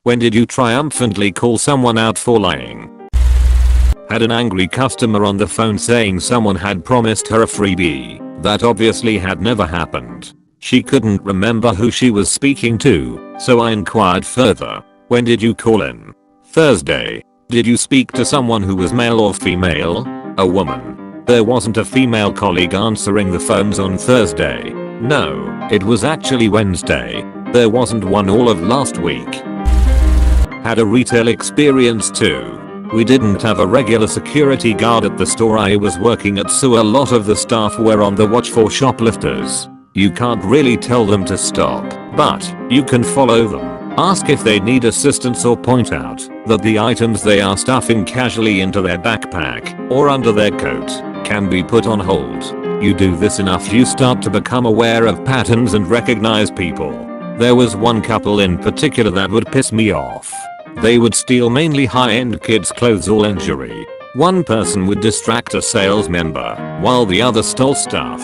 When did you triumphantly call someone out for lying? Had an angry customer on the phone saying someone had promised her a freebie that obviously had never happened. She couldn't remember who she was speaking to, so I inquired further. When did you call in? Thursday. Did you speak to someone who was male or female? A woman. There wasn't a female colleague answering the phones on Thursday. No, it was actually Wednesday. There wasn't one all of last week. Had a retail experience too. We didn't have a regular security guard at the store I was working at, so a lot of the staff were on the watch for shoplifters. You can't really tell them to stop, but you can follow them, ask if they need assistance, or point out that the items they are stuffing casually into their backpack or under their coat can be put on hold. You do this enough, you start to become aware of patterns and recognize people. There was one couple in particular that would piss me off. They would steal mainly high-end kids' clothes or lingerie. One person would distract a sales member while the other stole stuff.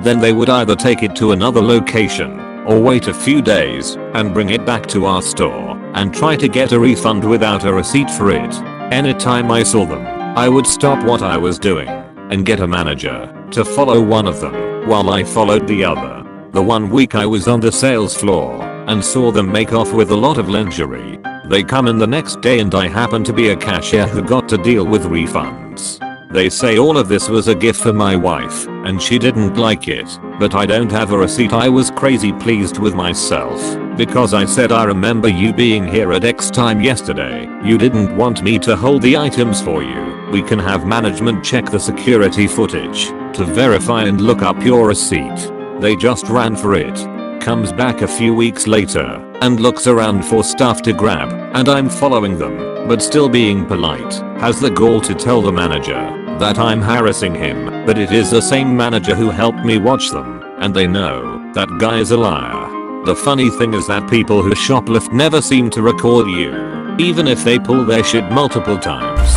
Then they would either take it to another location or wait a few days and bring it back to our store and try to get a refund without a receipt for it. Anytime I saw them, I would stop what I was doing and get a manager to follow one of them while I followed the other. The one week I was on the sales floor and saw them make off with a lot of lingerie. They come in the next day and I happen to be a cashier who got to deal with refunds. They say all of this was a gift for my wife and she didn't like it, but I don't have a receipt. I was crazy pleased with myself because I said, I remember you being here at X time yesterday. You didn't want me to hold the items for you. We can have management check the security footage to verify and look up your receipt. They just ran for it. Comes back a few weeks later and looks around for stuff to grab, and I'm following them, but still being polite. Has the gall to tell the manager that I'm harassing him, but it is the same manager who helped me watch them, and they know that guy is a liar. The funny thing is that people who shoplift never seem to record you, even if they pull their shit multiple times.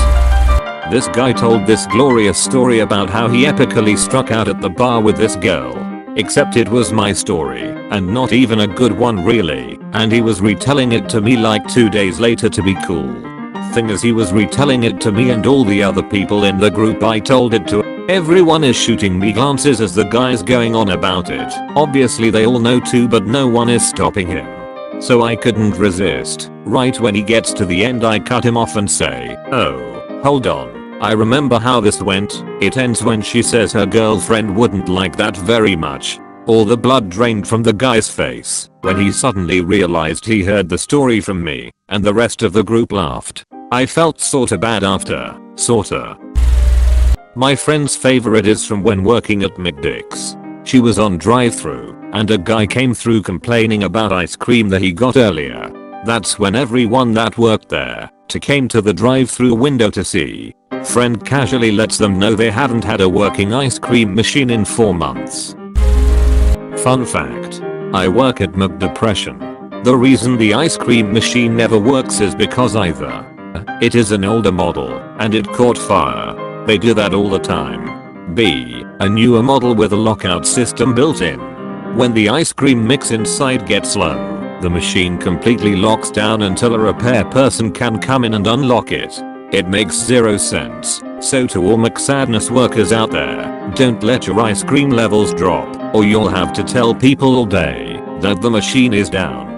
This guy told this glorious story about how he epically struck out at the bar with this girl. Except it was my story, and not even a good one really, and he was retelling it to me like 2 days later to be cool. Thing is, he was retelling it to me and all the other people in the group I told it to. Everyone is shooting me glances as the guy's going on about it. Obviously they all know too, but no one is stopping him. So I couldn't resist. Right when he gets to the end I cut him off and say, oh, hold on. I remember how this went. It ends when she says her girlfriend wouldn't like that very much. All the blood drained from the guy's face when he suddenly realized he heard the story from me, and the rest of the group laughed. I felt sorta bad after, sorta. My friend's favorite is from when working at McDick's. She was on drive-thru and a guy came through complaining about ice cream that he got earlier. That's when everyone that worked there came to the drive-thru window to see. Friend casually lets them know they haven't had a working ice cream machine in 4 months. Fun fact. I work at McDepression. The reason the ice cream machine never works is because either it is an older model and it caught fire. They do that all the time. B. A newer model with a lockout system built in. When the ice cream mix inside gets low, the machine completely locks down until a repair person can come in and unlock it. It makes zero sense. So to all McSadness workers out there, don't let your ice cream levels drop, or you'll have to tell people all day that the machine is down.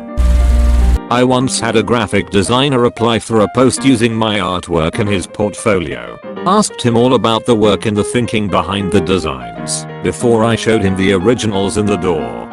I once had a graphic designer apply for a post using my artwork in his portfolio. Asked him all about the work and the thinking behind the designs before I showed him the originals in the door.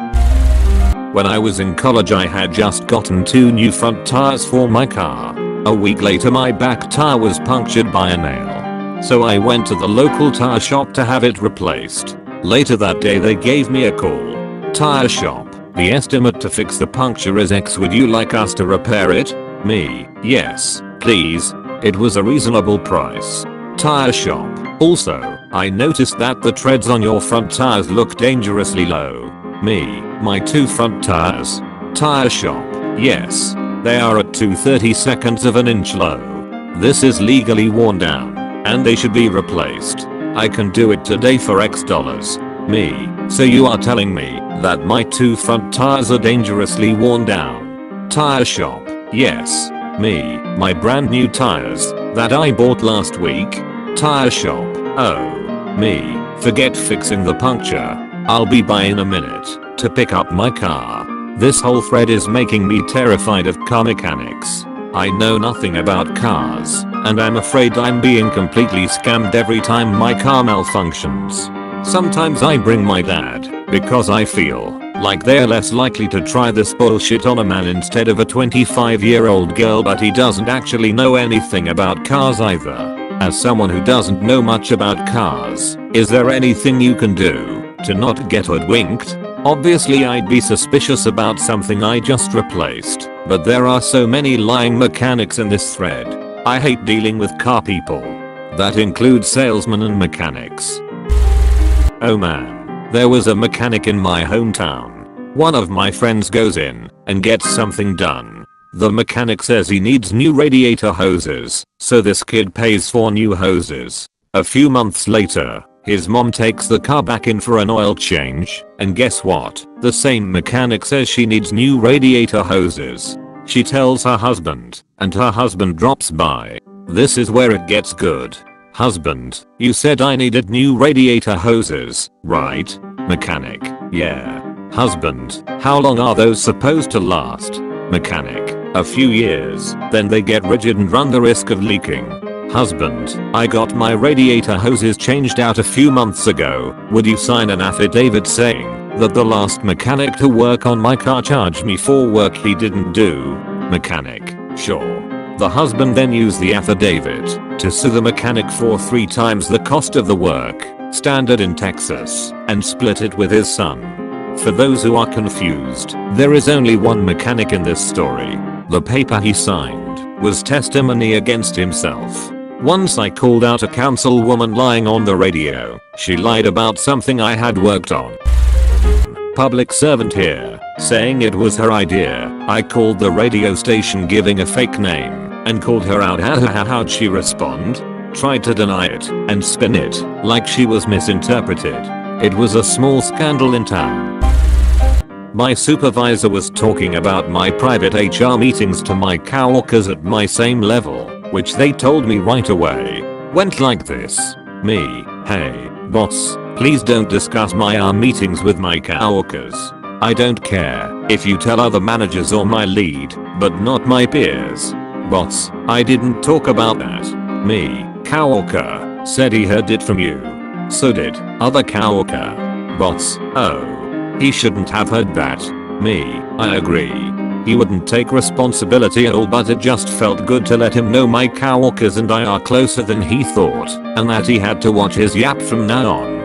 When I was in college I had just gotten 2 new front tires for my car. A week later my back tire was punctured by a nail. So I went to the local tire shop to have it replaced. Later that day they gave me a call. Tire shop, the estimate to fix the puncture is X, would you like us to repair it? Me, yes, please. It was a reasonable price. Tire shop, also, I noticed that the treads on your front tires look dangerously low. Me, my 2 front tires. Tire shop, yes. They are at 2/32 of an inch low. This is legally worn down, and they should be replaced. I can do it today for X dollars. Me, so you are telling me that my 2 front tires are dangerously worn down? Tire shop, yes. Me, my brand new tires that I bought last week. Tire shop. Oh. Me, forget fixing the puncture. I'll be by in a minute to pick up my car. This whole thread is making me terrified of car mechanics. I know nothing about cars, and I'm afraid I'm being completely scammed every time my car malfunctions. Sometimes I bring my dad, because I feel like they're less likely to try this bullshit on a man instead of a 25-year-old girl, but he doesn't actually know anything about cars either. As someone who doesn't know much about cars, is there anything you can do to not get hoodwinked? Obviously I'd be suspicious about something I just replaced, but there are so many lying mechanics in this thread. I hate dealing with car people. That includes salesmen and mechanics. Oh man, there was a mechanic in my hometown. One of my friends goes in and gets something done. The mechanic says he needs new radiator hoses, so this kid pays for new hoses. A few months later, his mom takes the car back in for an oil change, and guess what? The same mechanic says she needs new radiator hoses. She tells her husband, and her husband drops by. This is where it gets good. Husband, you said I needed new radiator hoses, right? Mechanic, yeah. Husband, how long are those supposed to last? Mechanic, a few years, then they get rigid and run the risk of leaking. Husband, I got my radiator hoses changed out a few months ago. Would you sign an affidavit saying that the last mechanic to work on my car charged me for work he didn't do? Mechanic, sure. The husband then used the affidavit to sue the mechanic for 3 times the cost of the work, standard in Texas, and split it with his son. For those who are confused, there is only one mechanic in this story. The paper he signed was testimony against himself. Once I called out a councilwoman lying on the radio. She lied about something I had worked on. Public servant here, saying it was her idea. I called the radio station giving a fake name and called her out. How'd she respond? Tried to deny it and spin it like she was misinterpreted. It was a small scandal in town. My supervisor was talking about my private HR meetings to my coworkers at my same level, which they told me right away. Went like this. Me, hey, boss, please don't discuss my meetings with my coworkers. I don't care if you tell other managers or my lead, but not my peers. Boss, I didn't talk about that. Me, coworker, said he heard it from you. So did other coworker. Boss, oh. He shouldn't have heard that. Me, I agree. He wouldn't take responsibility at all, but it just felt good to let him know my coworkers and I are closer than he thought, and that he had to watch his yap from now on.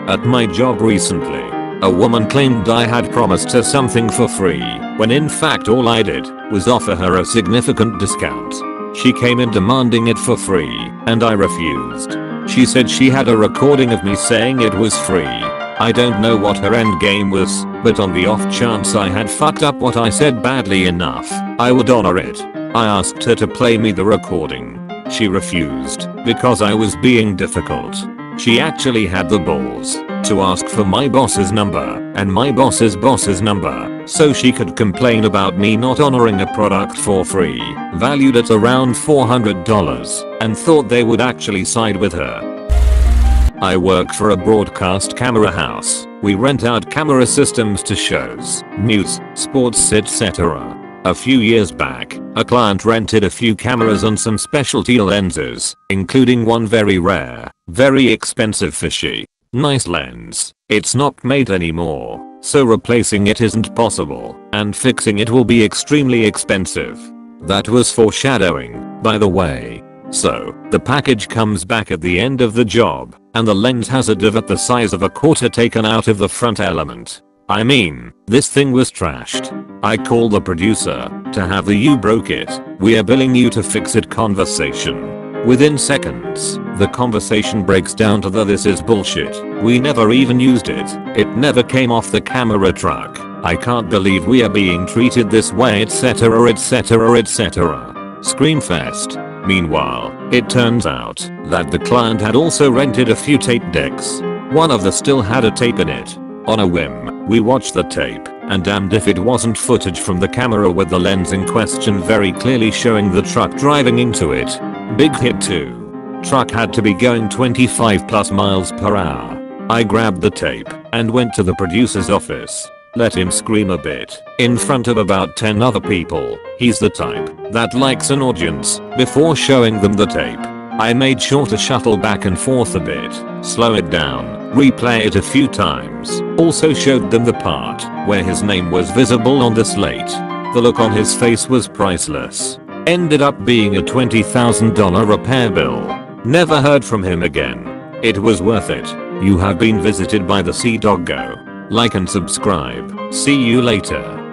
At my job recently, a woman claimed I had promised her something for free, when in fact all I did was offer her a significant discount. She came in demanding it for free, and I refused. She said she had a recording of me saying it was free. I don't know what her end game was, but on the off chance I had fucked up what I said badly enough, I would honor it. I asked her to play me the recording. She refused, because I was being difficult. She actually had the balls to ask for my boss's number, and my boss's boss's number, so she could complain about me not honoring a product for free, valued at around $400, and thought they would actually side with her. I work for a broadcast camera house. We rent out camera systems to shows, news, sports, etc. A few years back, a client rented a few cameras and some specialty lenses, including one very rare, very expensive fishy, nice lens. It's not made anymore, so replacing it isn't possible, and fixing it will be extremely expensive. That was foreshadowing, by the way. So, the package comes back at the end of the job, and the lens has a divot the size of a quarter taken out of the front element. I mean, this thing was trashed. I call the producer to have the "you broke it, we are billing you to fix it" conversation. Within seconds, the conversation breaks down to the "this is bullshit, we never even used it, it never came off the camera truck, I can't believe we are being treated this way, etc, etc, etc. Screamfest. Meanwhile, it turns out that the client had also rented a few tape decks. One of the still had a tape in it. On a whim, we watched the tape, and damned if it wasn't footage from the camera with the lens in question very clearly showing the truck driving into it. Big hit too. Truck had to be going 25 plus miles per hour. I grabbed the tape and went to the producer's office. Let him scream a bit in front of about 10 other people. He's the type that likes an audience before showing them the tape. I made sure to shuttle back and forth a bit, slow it down, replay it a few times. Also showed them the part where his name was visible on the slate. The look on his face was priceless. Ended up being a $20,000 repair bill. Never heard from him again. It was worth it. You have been visited by the Sea Doggo. Like and subscribe. See you later.